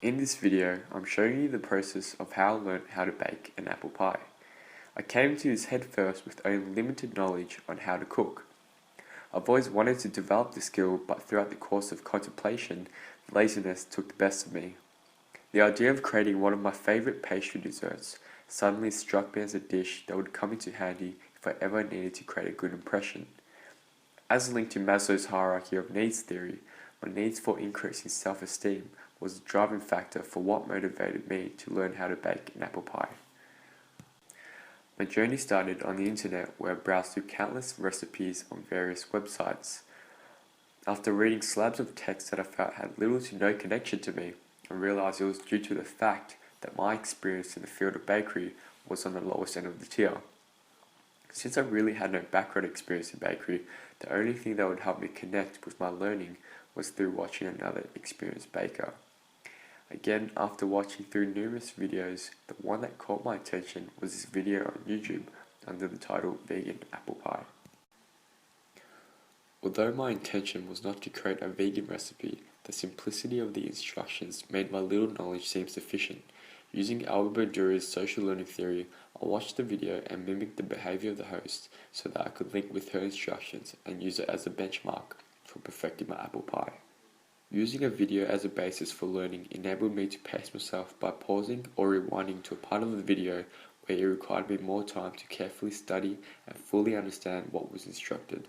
In this video, I'm showing you the process of how I learned how to bake an apple pie. I came to this head first with only limited knowledge on how to cook. I've always wanted to develop the skill, but throughout the course of contemplation, laziness took the best of me. The idea of creating one of my favourite pastry desserts suddenly struck me as a dish that would come into handy if I ever needed to create a good impression. As linked to Maslow's hierarchy of needs theory, my needs for increasing self-esteem was the driving factor for what motivated me to learn how to bake an apple pie. My journey started on the internet, where I browsed through countless recipes on various websites. After reading slabs of text that I felt had little to no connection to me, I realised it was due to the fact that my experience in the field of bakery was on the lowest end of the tier. Since I really had no background experience in bakery, the only thing that would help me connect with my learning was through watching another experienced baker. Again, after watching through numerous videos, the one that caught my attention was this video on YouTube under the title Vegan Apple Pie. Although my intention was not to create a vegan recipe, the simplicity of the instructions made my little knowledge seem sufficient. Using Albert Bandura's social learning theory, I watched the video and mimicked the behavior of the host so that I could link with her instructions and use it as a benchmark for perfecting my apple pie. Using a video as a basis for learning enabled me to pace myself by pausing or rewinding to a part of the video where it required me more time to carefully study and fully understand what was instructed.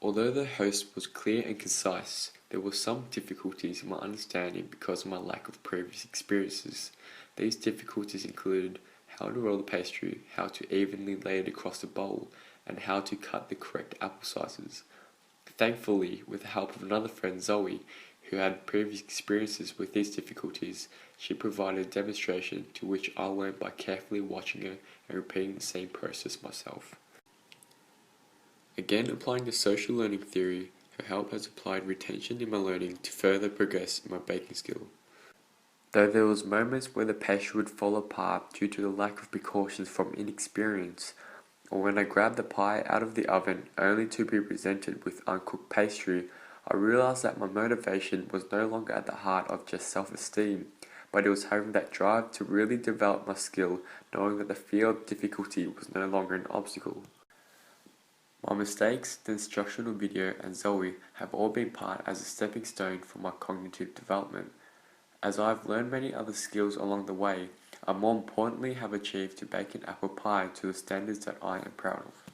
Although the host was clear and concise, there were some difficulties in my understanding because of my lack of previous experiences. These difficulties included how to roll the pastry, how to evenly lay it across the bowl, and how to cut the correct apple sizes. Thankfully, with the help of another friend, Zoe, who had previous experiences with these difficulties, she provided a demonstration to which I learned by carefully watching her and repeating the same process myself. Again, applying the social learning theory, her help has applied retention in my learning to further progress in my baking skill. Though there was moments where the pastry would fall apart due to the lack of precautions from inexperience, or when I grabbed the pie out of the oven only to be presented with uncooked pastry, I realized that my motivation was no longer at the heart of just self-esteem, but it was having that drive to really develop my skill, knowing that the fear of difficulty was no longer an obstacle. My mistakes, the instructional video, and Zoe have all been part as a stepping stone for my cognitive development. As I have learned many other skills along the way, I more importantly have achieved to bake an apple pie to the standards that I am proud of.